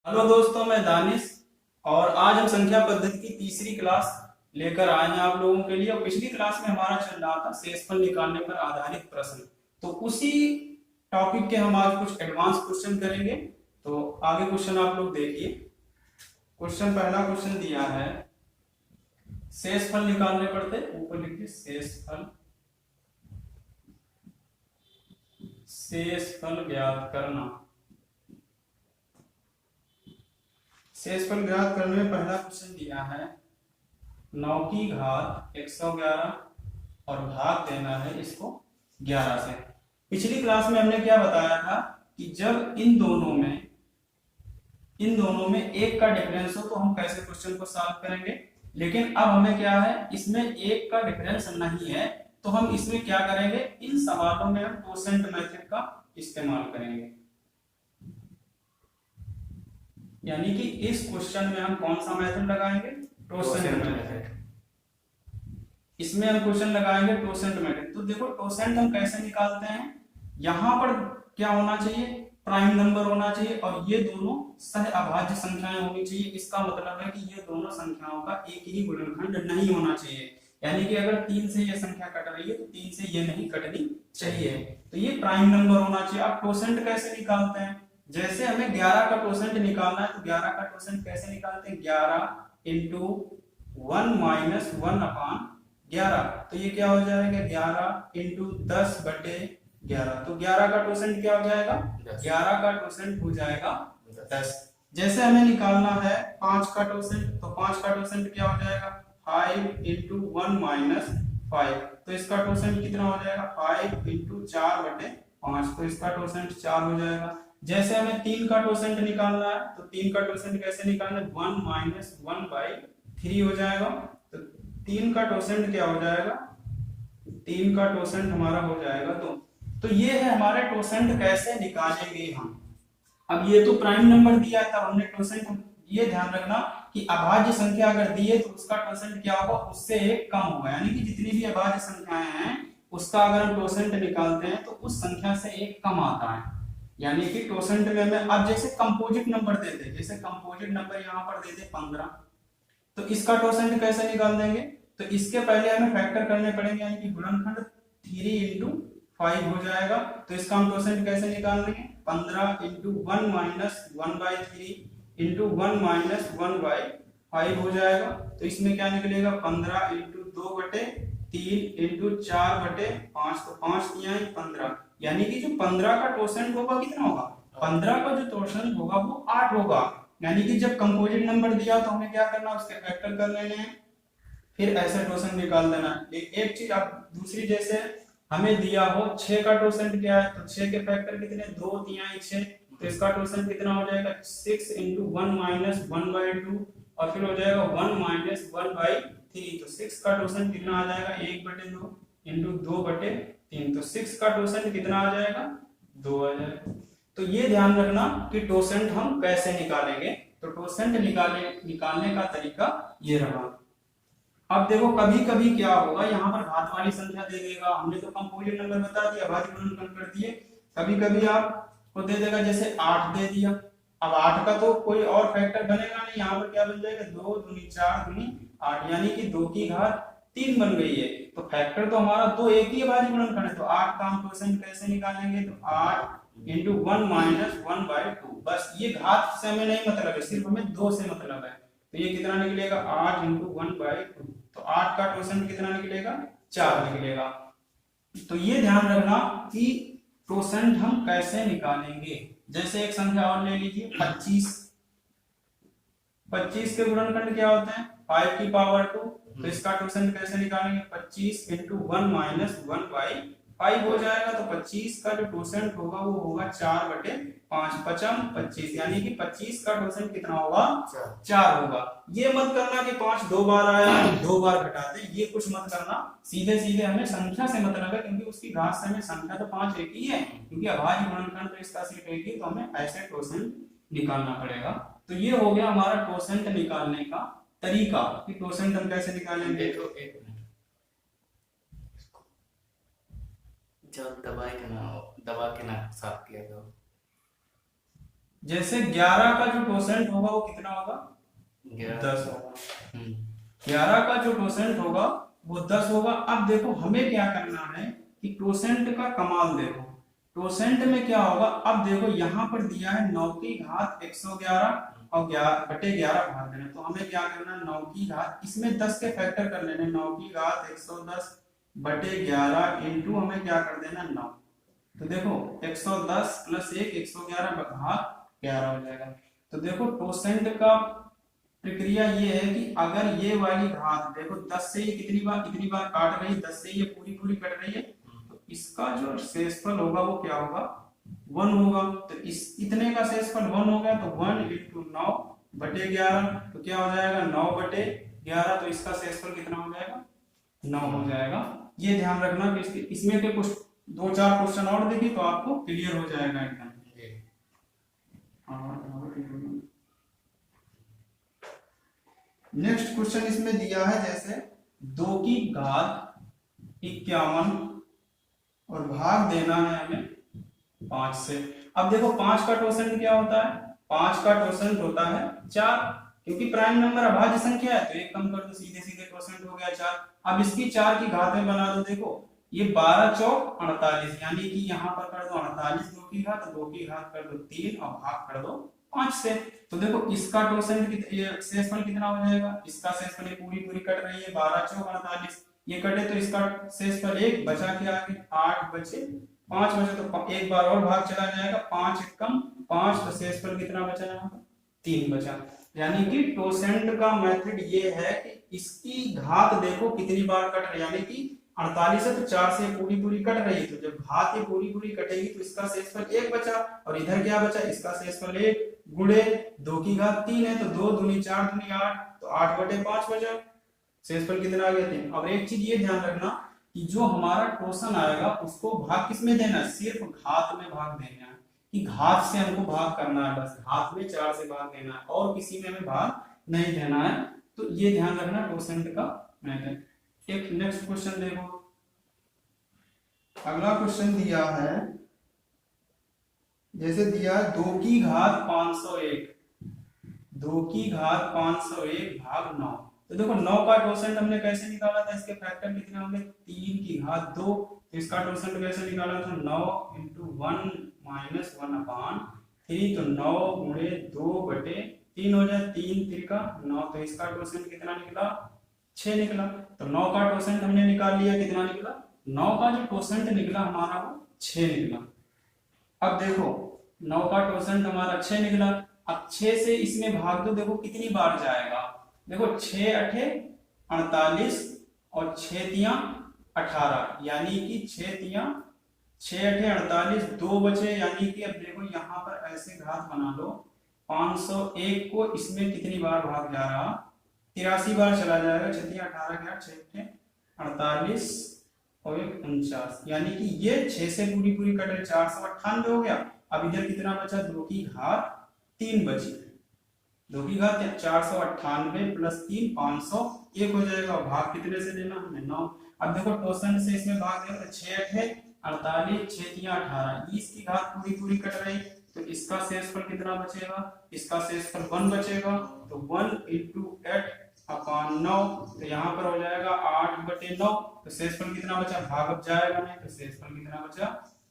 Hello दोस्तों, मैं दानिश। और आज हम संख्या पद्धति की तीसरी क्लास लेकर आए हैं आप लोगों के लिए। और पिछली क्लास में हमारा चल रहा था शेषफल निकालने पर आधारित प्रश्न। तो उसी टॉपिक के हम आज कुछ एडवांस क्वेश्चन करेंगे। तो आगे क्वेश्चन आप लोग देखिए। पहला क्वेश्चन दिया है, शेषफल निकालने पड़ते, ऊपर लिखिए शेषफल ज्ञात करना। शेषफल ज्ञात करने में पहला क्वेश्चन दिया है 9 की घात 111 और भाग देना है इसको 11 से। पिछली क्लास में हमने क्या बताया था कि जब इन दोनों में एक का डिफरेंस हो तो हम कैसे क्वेश्चन को सॉल्व करेंगे। लेकिन अब हमें क्या है, इसमें एक का डिफरेंस नहीं है, तो हम इसमें क्या करेंगे, इन सवालों में हम टोसेंट मेथड का इस्तेमाल करेंगे। यानी कि इस क्वेश्चन में हम कौन सा मेथड लगाएंगे, टोसेंट मेथड। इसमें हम क्वेश्चन लगाएंगे टोसेंट मेथड। तो देखो टोसेंट हम कैसे निकालते हैं, यहां पर क्या होना चाहिए, प्राइम नंबर होना चाहिए और ये दोनों सह अभाज्य संख्याएं होनी चाहिए। इसका मतलब है कि ये दोनों संख्याओं का एक ही गुणनखंड नहीं होना चाहिए। यानी कि अगर 3 से ये संख्या कट रही है तो 3 से ये नहीं कटनी चाहिए। तो ये प्राइम नंबर होना चाहिए। अब टोसेंट कैसे निकालते हैं, जैसे हमें 11 का टोसेंट निकालना है तो 11 का टोसेंट कैसे निकालते हैं, 11 इंटू 1 माइनस 1 अपान 11। तो ये क्या हो जाएगा, 11 इंटू 10/11। तो 11 का टोसेंट क्या हो जाएगा, 11 का टोसेंट हो जाएगा 10। जैसे हमें निकालना है 5 का टोसेंट, तो 5 का टोसेंट क्या हो जाएगा, 5 इंटू 1 माइनस 5। तो इसका टोसेंट कितना हो जाएगा, 5 इंटू 4/5। तो इसका टोसेंट 4 हो जाएगा। जैसे हमें 3 का टोसेंट निकालना है तो 3 का टोसेंट कैसे निकालना है, 1 माइनस 1/3 हो जाएगा। तो 3 का टोसेंट क्या हो जाएगा, 3 का टोसेंट हमारा हो जाएगा 2। तो ये है हमारे टोसेंट कैसे निकालेंगे हम। अब ये तो प्राइम नंबर दिया है, तब हमने टोसेंट, ये ध्यान रखना कि अभाज्य संख्या अगर दी है तो उसका टोसेंट क्या होगा, उससे एक कम होगा। यानी कि जितनी भी अभाज्य संख्याएं हैं उसका अगर हम टोसेंट निकालते हैं तो उस संख्या से एक कम आता है। यानी कि टोसेंट में हमें अब जैसे कंपोजिट नंबर देते, जैसे कंपोजिट नंबर यहाँ पर देते 15, तो इसका टोसेंट कैसे निकाल देंगे, तो इसके पहले हमें फैक्टर करने पड़ेंगे। यानी कि गुणनखंड 3 इंटू 5 हो जाएगा। तो इसका हम टोसेंट कैसे निकाल लेंगे, 15 इंटू 1 माइनस 1/3 इंटू 1 माइनस 1/5 हो जाएगा। तो इसमें क्या निकलेगा, 15 इंटू 2/3 इंटू 4/5। तो 5 तिहाई 15। यानी कि जो 15 का टोसेंट होगा कितना होगा, 15 का जो टोसेंट होगा वो 8 होगा। यानी कि जब कंपोजिट नंबर दिया तो हमें क्या करना, उसके फैक्टर कर लेने हैं, फिर ऐसे टोसेंट निकाल देना। एक चीज अब दूसरी, जैसे हमें दिया हो 6 का टोसेंट क्या है, तो 6 के फैक्टर कितने, 2 तिहाई 6। तो इसका टोसेंट कितना हो जाएगा, 6 इंटू 1 माइनस 1/2 और फिर हो जाएगा 1 माइनस 1/3। तो 6 का टोसेंट कितना आ जाएगा, 1/2 इंटू 2/3। तो 6 का टोसेंट कितना आ जाएगा, 2 आ जाएगा। तो ये ध्यान रखना कि टोसेंट हम कैसे निकालेंगे। तो टोसेंट निकालने का तरीका ये रहा। अब देखो कभी कभी क्या होगा, यहाँ पर घात वाली संख्या दे देगा, हमने तो कंपोजिट नंबर बता दिया, भाज्य गुणनखंड कर दिए। कभी कभी आपको दे देगा जैसे 8 दे दिया। अब 8 का तो कोई और फैक्टर बनेगा नहीं, यहाँ पर क्या बन जाएगा, 2 दूनी 4 दूनी 8, यानी कि 2 की घात 3 बन गई है। तो फैक्टर तो हमारा तो एक ही भाज्य गुणनखंड है। तो 8 का हम क्वेश्चन कैसे निकालेंगे, तो 8 इंटू 1 माइनस 1/2। बस ये घात से हमें नहीं मतलब है, सिर्फ हमें 2 से मतलब है। तो ये कितना निकलेगा, 8 इंटू 1/2। तो 8 का टोसेंट कितना निकलेगा, 4 निकलेगा। तो ये ध्यान रखना कि टोसेंट हम कैसे निकालेंगे। जैसे एक संख्या और ले लीजिए 25। 25 के गुणनखंड क्या होते हैं, 5 की पावर 2। तो इसका टोसेंट कैसे निकालेंगे, 25 इंटू 1 माइनस 1/5 हो जाएगा। तो 25 का जो टोसेंट होगा वो होगा 4/5, 5 25, यानी कि 25 का टोसेंट कितना होगा, 4 होगा। ये मत करना कि 5 दो बार आया तो 2 बार घटाते, ये कुछ मत करना। सीधे सीधे हमें संख्या से मतलब है, क्योंकि उसकी घात से हमें संख्या तो 5 एक ही है, क्योंकि अभाज्य गुणनखंड तो इसका सिर्फ एक ही, तो हमें ऐसे टोसेंट निकालना पड़ेगा। तो ये हो गया हमारा टोसेंट निकालने का तरीका कि टोसेंट हम कैसे निकालेंगे। देखो एक मिनट, जब दबा के ना साफ किया करो। जैसे 11 का जो टोसेंट होगा वो कितना होगा, 10 होगा। 11 का जो टोसेंट होगा वो 10 होगा। अब देखो हमें क्या करना है कि टोसेंट का कमाल देखो, टोसेंट में क्या होगा। अब देखो यहाँ पर दिया है 9 की घात 111 और 11/11 भाग देना, तो हमें क्या करना, 9 की घात, इसमें 10 के फैक्टर कर लेने, 9 की घात 110/11 इंटू हमें क्या कर देना 9। तो देखो 110 प्लस 1 111 भाग 11 हो जाएगा। तो देखो टोसेंट का प्रक्रिया ये है कि अगर ये वाली घात देखो 10 से ये कितनी बार काट रही है, 10 से ये पूरी पूरी कट रही है, तो इसका जो शेषफल होगा वो क्या होगा, 1 होगा। तो इस इतने का शेषफल 1 हो गया, तो 1 इंटू 9/11, तो क्या हो जाएगा 9/11, तो इसका शेषफल कितना हो जाएगा, 9 हो जाएगा। ये ध्यान रखना कि इसमें के कुछ 2-4 क्वेश्चन और देखिए तो आपको क्लियर हो जाएगा एकदम। नेक्स्ट क्वेश्चन इसमें दिया है जैसे 2 की घात 51 और भाग देना है हमें 5 से। अब देखो 5 का टोसेंट क्या होता है, 5 का टोसेंट होता है 4, क्योंकि प्राइम नंबर अभाज्य संख्या है तो एक कम कर दो, सीधे सीधे टोसेंट हो गया 4। अब इसकी 4 की घात में बना दो, देखो ये 12 चौक 48, यानी कि यहाँ पर कर दो 48 2 की घात, 2 की घात कर दो 3 और भाग कर दो 5 से। तो देखो इसका टोसेंट शेषफल कितना हो जाएगा, इसका शेषफल पूरी पूरी कट रही है 12 चौक 48, ये कटे तो इसका शेषफल 1 बचा के आगे 8 बचे 5 बचे, तो एक बार और भाग चला जाएगा, 5 एकम 5, तो शेषफल कितना बचा यहाँ पर 3 बचा। यानी कि टोसेंट का मेथड ये है कि इसकी घात देखो कितनी बार कट रही है, यानी कि 48 है तो 4 से पूरी पूरी कट रही है, तो जब घात ये पूरी पूरी कटेगी तो इसका शेषफल 1 बचा, और इधर क्या बचा, इसका शेषफल 1 गुणे 2 की घात 3 है, तो 2 दूनी 4 दूनी 8, तो 8/5 बचा, शेषफल कितना आ गया 3। अब एक चीज ये ध्यान रखना कि जो हमारा टोसन आएगा उसको भाग किसमें देना है, सिर्फ घात में भाग देना है, कि घात से हमको भाग करना है, बस घात में 4 से भाग देना है और किसी में हमें भाग नहीं देना है। तो ये ध्यान रखना टोसेंट का मेथड। एक नेक्स्ट क्वेश्चन देखो, अगला क्वेश्चन दिया है जैसे दिया 2 की घात 501, 2 की घात 501 भाग 9। तो देखो 9 का टोसेंट हमने कैसे निकाला था, इसके फैक्टर कितने होंगे, 3 की घात 2, तो इसका टोसेंट कैसे निकाला था, 9 × 1 - 1/3, तो 9 गुणे 2/3 हो जाए, 3 त्रिका 9, तो इसका टोसेंट कितना निकला 6 निकला। तो 9 का टोसेंट हमने निकाल लिया, कितना निकला, 9 का जो टोसेंट निकला हमारा वो 6 निकला। अब देखो 9 का टोसेंट हमारा 6 निकला, अब 6 से इसमें भाग दो, देखो कितनी बार जाएगा, देखो 6 8 48 और 6 3 18, यानी कि 6 3 6 8 48, 2 बचे, यानी कि अब देखो यहाँ पर ऐसे घात बना लो, 501 को इसमें कितनी बार भाग जा रहा, 83 बार चला जाएगा, 6 3 18 के 8 6 48 और 49, यानी कि ये 6 से पूरी पूरी कटे 498 हो गया। अब इधर कितना बचा, 2 की घात 3 बची, 2 की घात 498 प्लस 3 501 हो जाएगा, भाग कितने से देना हमें 9। अब देखो टोसेंट से इसमें भाग देना, 6 8 48 6 3 18, 20 की घात पूरी पूरी कट रही, तो इसका शेषफल कितना बचेगा, इसका शेषफल 1 बचेगा, तो 1 × 8/9, तो यहाँ पर हो जाएगा 8/9, तो शेषफल कितना बचा, भाग अब जाएगा नहीं, तो शेषफल कितना बचा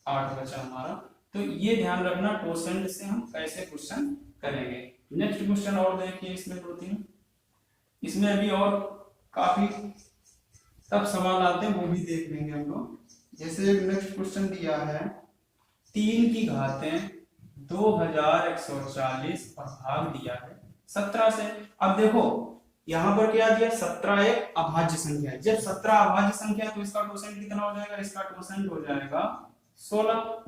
8 बचा हमारा। तो ये ध्यान रखना टोसेंट से हम कैसे क्वेश्चन करेंगे। नेक्स्ट क्वेश्चन और देखिए, इसमें 2-3 इसमें अभी और काफी सब सवाल आते हैं, वो भी देख लेंगे हम लोग। जैसे नेक्स्ट क्वेश्चन दिया है 3 की घातें 2140 और भाग दिया है 17 से। अब देखो यहाँ पर क्या दिया, 17 एक अभाज्य संख्या है, जब 17 अभाज्य संख्या है तो इसका टोसेंट कितना हो जाएगा, इसका टोसेंट हो जाएगा 16।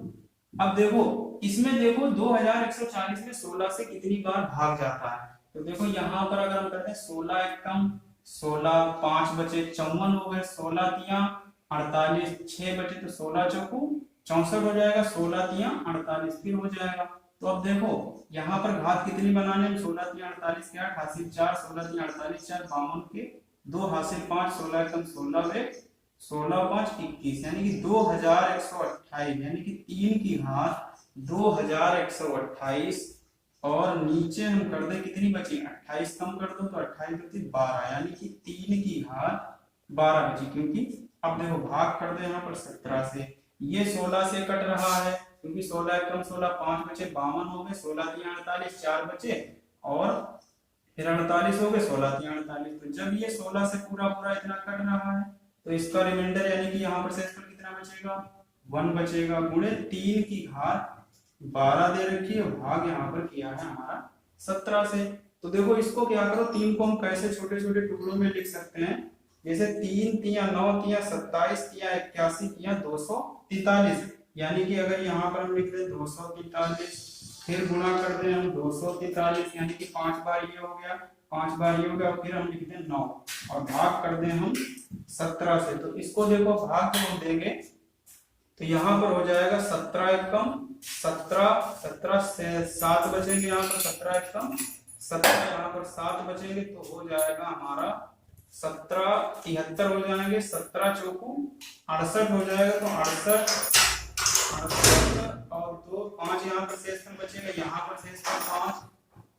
अब देखो इसमें देखो 2140 में 16 से कितनी बार भाग जाता है, तो देखो यहाँ पर अगर हम करते हैं 16 एकम 16, 5 बचे 54 हो गए, 16 3 48, 6 बचे तो 16 चौको 64 हो जाएगा, 16 3 48 फिर हो जाएगा। तो अब देखो यहाँ पर घात कितनी बनाने में, 16 3 48 के 8 हासिल 4, 16 3 48 4 52 के 2 हासिल 5, 16 एकम 16 वे 16 5 21, यानी कि 2128, यानी कि 3 की घात 2128 और नीचे हम कर दे कितनी बची, 28 कम कर दो तो 28 बची 12, यानी कि 3 की घात 12 बची। क्योंकि अब देखो भाग कर दे यहाँ पर 17 से, ये 16 से कट रहा है क्योंकि 16 कम 16 5 बचे 52 हो गए, 16 3 48 4 बचे और फिर 48 हो गए, 16 3 48। तो जब ये 16 से पूरा पूरा इतना कट रहा है तो इसका रिमाइंडर यानी कि यहाँ पर शेषफल कितना बचेगा, 1 बचेगा, गुणे 3 की घात 12 दे रखी है, भाग यहाँ पर किया है हमारा 17 से। तो देखो इसको क्या करो, 3 को हम कैसे छोटे छोटे टुकड़ों में लिख सकते हैं, जैसे 3 तिया 9 तिया 27 तिया 81 तिया 243, यानी कि अगर यहाँ पर हम लिख दें 243, फिर गुणा कर दें हम 243, यानी कि 5 बार ये हो गया, 5 बार ये हो गया, और फिर हम लिख दें 9 और भाग कर दें हम 17 से। तो इसको देखो भाग को हम देंगे तो यहाँ पर हो जाएगा 17 एकम 17, 17 से 7 बचेंगे, यहाँ पर 17 एकम 17, यहाँ पर 7 बचेंगे तो हो जाएगा हमारा 17 73 हो जाएंगे, 17 चौकू 68 हो जाएगा, तो 68 और 2 5 यहाँ पर शेषफल बचेगा, यहाँ पर शेषफल 5,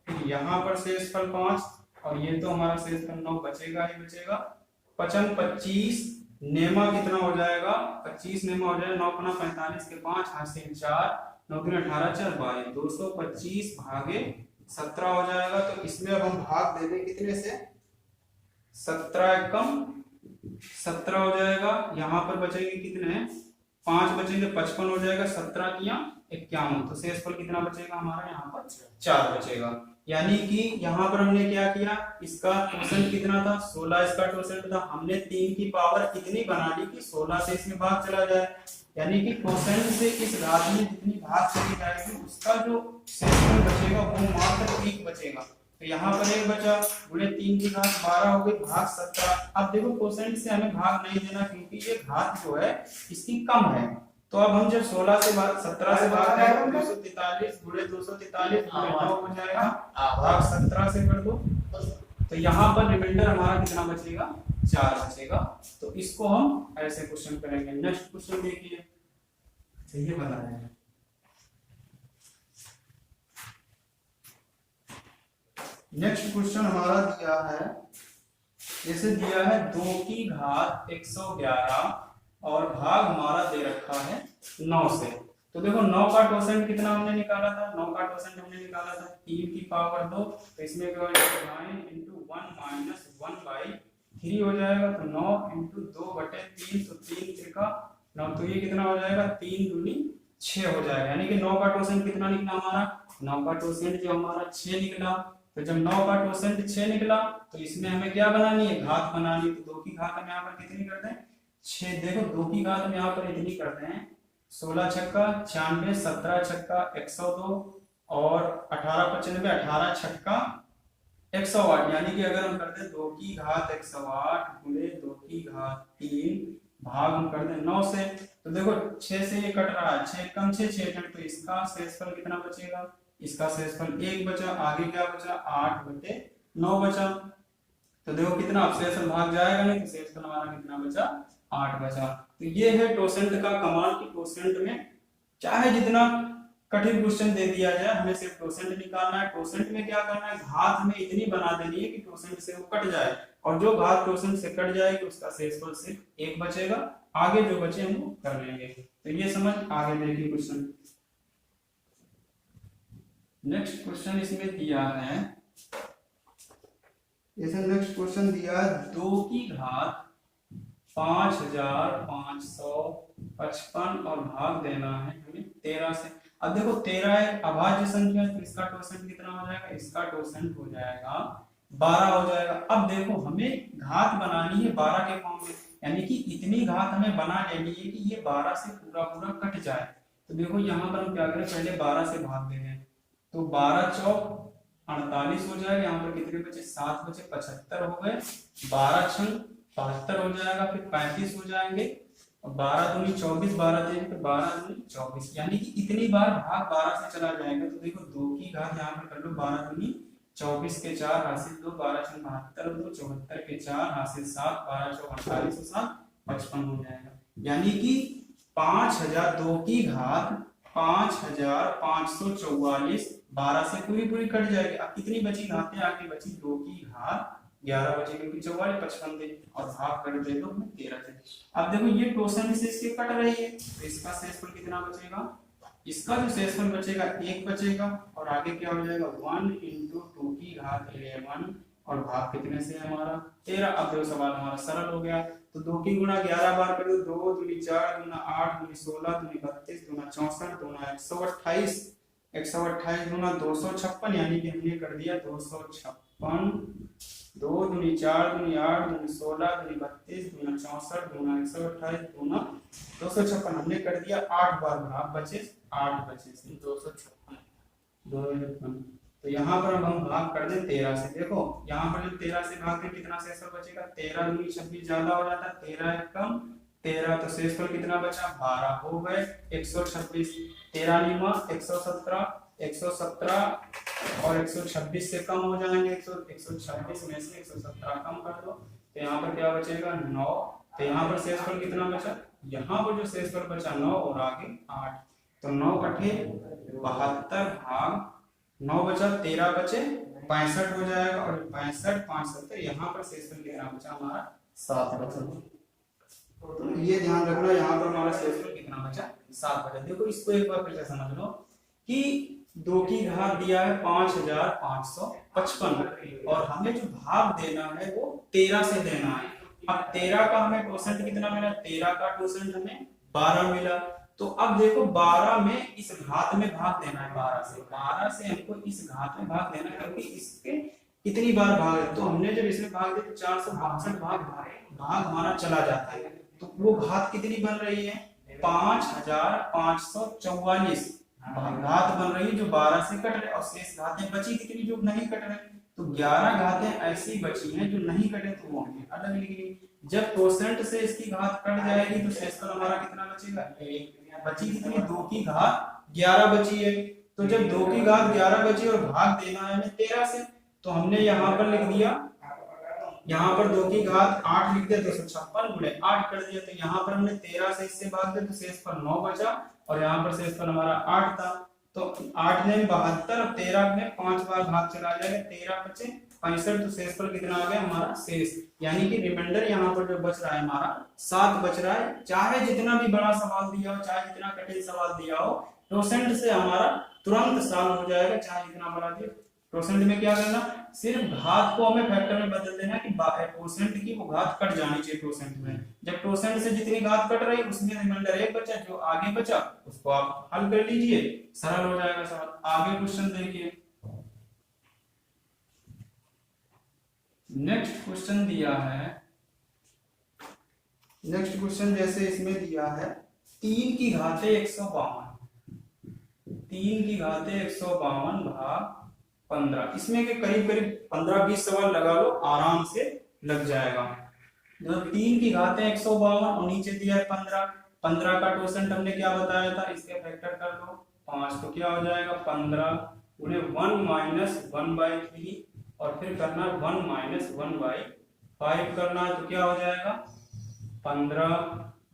फिर यहाँ पर शेषफल 5 और ये तो हमारा शेषफल 9 बचेगा ही बचेगा। 55 25 नेमा कितना हो जाएगा, 25 नेमा हो जाएगा, 9 गुना 45 के 5 हासिल 4, 9 गुना 18 4 22, 225 भागे 17 हो जाएगा। तो इसमें अब हम भाग दे दें कितने से, 17 एकम 17 हो जाएगा, यहाँ पर बचेंगे कितने 5 बचेंगे, 55 हो जाएगा, 17 तिया 51, तो शेषफल कितना बचेगा हमारा यहाँ पर 4 बचेगा। यानी कि यहाँ पर हमने क्या किया, इसका क्वोशेंट कितना था 16, इसका क्वोशेंट था, हमने 3 की पावर इतनी बना ली कि 16 से इसमें भाग चला जाए, यानी कि क्वोशेंट से इस घात में जितनी भाग चली जाएगी उसका जो शेषफल बचेगा वो मात्र 1 बचेगा। तो यहाँ पर 1 बचा, गुणे 3 की घात 12 हो गई, भाग 17। अब देखो क्वोशेंट से हमें भाग नहीं देना क्योंकि ये घात जो है इसकी कम है, तो अब हम जब 16 से भाग 17 से भाग करेंगे 243 गुणे 243 गुणे 9 हो जाएगा, भाग 17 से कर दो, तो यहाँ पर रिमाइंडर हमारा कितना बचेगा 4 बचेगा। तो इसको हम ऐसे क्वेश्चन करेंगे। नेक्स्ट क्वेश्चन देखिए, ये बता रहे हैं, नेक्स्ट क्वेश्चन हमारा दिया है, जैसे दिया है 2 की घात 111 और भाग हमारा दे रखा है 9 से। तो देखो 9 का क्वोशेंट कितना हमने निकाला था, 9 का क्वोशेंट हमने निकाला था 3 की पावर 2, तो इसमें 9 into 1 minus 1/3 हो जाएगा, तो 9 into 2/3, तो 3 त्रिका 9, तो ये कितना हो जाएगा 3 दूनी 6 हो जाएगा, यानी कि 9 का क्वोशेंट कितना निकला हमारा, 9 का क्वोशेंट जो हमारा 6 निकला। तो जब 9 का क्वोशेंट 6 निकला तो इसमें हमें क्या बनानी है, घात बनानी है, तो 2 की घात हम यहाँ पर कितनी करते हैं 6, देखो 2 की घात हम यहाँ पर इतनी करते हैं, 16 छक्का 96, 17 छक्का 102 और 18 95, 18 छक्का 108, यानी कि अगर हम करते हैं 2 की घात 108 गुणे 2 की घात 3 भाग हम करते हैं 9 से, तो देखो 6 से ये कट रहा है, 6 कम 6 6 कट, तो इसका शेषफल कितना बचेगा, इसका शेषफल 1 बचा, आगे क्या बचा 8/9 बचा, तो देखो कितना अब शेषफल भाग जाएगा नहीं, तो शेषफल हमारा कितना बचा 8 बचा। तो ये है क्वोशेंट का कमाल की क्वोशेंट में चाहे जितना कठिन क्वेश्चन दे दिया जाए हमें सिर्फ क्वोशेंट निकालना है। क्वोशेंट में क्या करना है, घात हमें इतनी बना देनी है कि क्वोशेंट से वो कट जाए, और जो घात क्वोशेंट से कट जाएगी उसका शेषफल सिर्फ 1 बचेगा, आगे जो बचे हम वो कर लेंगे। तो ये समझ, आगे देखिए क्वेश्चन। नेक्स्ट क्वेश्चन इसमें दिया है, जैसे नेक्स्ट क्वेश्चन दिया है 2 की घात 5555 और भाग देना है हमें 13 से। अब देखो 13 है अभाज्य संख्या, तो इसका क्वोशेंट कितना हो जाएगा, इसका क्वोशेंट हो जाएगा 12 हो जाएगा। अब देखो हमें घात बनानी है 12 के फॉर्म में, यानी कि इतनी घात हमें बना लेनी है कि ये 12 से पूरा पूरा कट जाए। तो देखो यहाँ पर हम क्या करें, पहले 12 से भाग देंगे, तो 12 चौक 48 हो जाएगा, यहाँ पर कितने बचे 7 बचे 75 हो गए, 12 छंग 72 हो जाएगा, फिर 35 हो जाएंगे, और 12 दूनी 24, 12 देंगे तो 12 दूनी 24, यानी कि इतनी बार भाग 12 से चला जाएगा। तो देखो 2 की घात यहाँ पर कर लो, 12 दूनी 24 के 4 हासिल 2, 12 छंग 72 2, 74 के 4 हासिल 7, 12 चौक 48 और 7 55 हो जाएगा, यानी कि 5000 2 की घात 5544, 12 से पूरी पूरी कट जाएगी। अब कितनी बची घातें आगे बची, 2 की घात 11 बची, क्योंकि 44 55 थे और भाग कर दे दो हमें 13 थे। अब देखो ये टोसन से इसके कट रही है, तो इसका शेषफल कितना बचेगा, इसका जो शेषफल बचेगा 1 बचेगा, और आगे क्या हो जाएगा 1 × 2 की घात 11, और भाग कितने से हमारा 13। अब देखो सवाल हमारा सरल हो गया। तो 2 की गुणा 11 बार कर दो, 2 दूनी 4, दूना 8, दूनी 16, दूनी 32, दूना 64, दूना 128, 128 दूना 256, यानी कि हमने कर दिया 256। 2 दूनी 4, दूनी 8, दूनी 16, दूनी 32, दूना 64, दूना 128, दूना 256, हमने कर दिया 8 बार भाग, बचे 8 बचे से 256। तो यहाँ पर अब हम भाग कर दें 13 से। देखो यहाँ पर जब 13 से भाग दें कितना शेषफल बचेगा, 13 दूनी 26 ज्यादा हो जाता है, 13 एक कम 13, तो शेषफल कितना बचा 12 हो गए 126। 13 निमा 117, 117 और 126 से कम हो जाएंगे, 126 में से 117 कम कर दो, तो यहाँ पर क्या बचेगा 9। तो यहाँ पर शेषफल कितना बचा, यहाँ पर जो शेषफल बचा 9 और आगे 8, तो 9 अठे 72 भाग 9 बचा, 13 बचे 65 हो जाएगा, और 65 5 70, यहाँ पर शेषफल कितना बचा हमारा 7 बचा। तो ये ध्यान रखना, यहाँ पर हमारा शेषफल कितना बचा 7 बचा। देखो इसको एक बार फिर से समझ लो कि 2 की घात दिया है 5555, और हमें जो भाग देना है वो 13 से देना है। अब 13 का हमें टोसेंट कितना मिला, 13 का टोसेंट हमें 12 मिला। तो अब देखो 12 में इस घात में भाग देना है, 12 से हमको इस घात में भाग देना है, क्योंकि इसके कितनी बार भाग है, तो हमने जब इसमें भाग दिया 462 भाग हमारा चला जाता है, तो वो घात कितनी बन रही है 5544 घात बन रही है जो 12 से कट रहे, और शेष घातें बची कितनी जो नहीं कट रहे, तो 11 घातें ऐसी बची हैं जो नहीं कटे, तो वो हमने अलग लिखी। जब टोसेंट से इसकी घात कट जाएगी तो शेषफल हमारा कितना बचेगा 1, बची कितनी 2 की घात 11 बची है। तो जब 2 की घात 11 बची और भाग देना है हमें 13 से, तो हमने यहाँ पर लिख दिया, यहाँ पर 2 की घात 8 लिख दिया, 256 गुणे 8 कर दिया, तो यहाँ पर हमने 13 से इससे भाग दिया, तो शेषफल 9 बचा, और यहाँ पर शेषफल हमारा 8 था। तो 8 ने 72 और 13 में 5 बार भाग चला जाएगा, 13 बचे 65, तो शेषफल कितना आ गया हमारा शेष, यानी कि रिमाइंडर यहाँ पर जो बच रहा है हमारा 7 बच रहा है। चाहे जितना भी बड़ा सवाल दिया हो, चाहे जितना कठिन सवाल दिया हो, टोसेंट से हमारा तुरंत सॉल्व हो जाएगा, चाहे जितना बड़ा दिया। टोसेंट में क्या करना, सिर्फ घात को हमें फैक्टर में बदल देना कि टोसेंट की वो घात कट जानी चाहिए टोसेंट में। जब टोसेंट से जितनी घात कट रही उसमें रिमाइंडर 1 बचा, जो आगे बचा उसको आप हल कर लीजिए, सरल हो जाएगा सवाल। आगे क्वेश्चन देखिए, नेक्स्ट क्वेश्चन दिया है, नेक्स्ट क्वेश्चन जैसे इसमें दिया है 3 की घातें 152, 3 की घातें 152 भाग 15, इसमें के करीब करीब 15-20 सवाल लगा लो, आराम से लग जाएगा। जो 3 की घातें 152 और नीचे दिया है 15, 15 का टोसेंट हमने क्या बताया था, इसके फैक्टर कर दो 5, तो क्या हो जाएगा 15 गुणे 1 - 1/3, और फिर करना 1 - 1/5 करना है, तो क्या हो जाएगा 15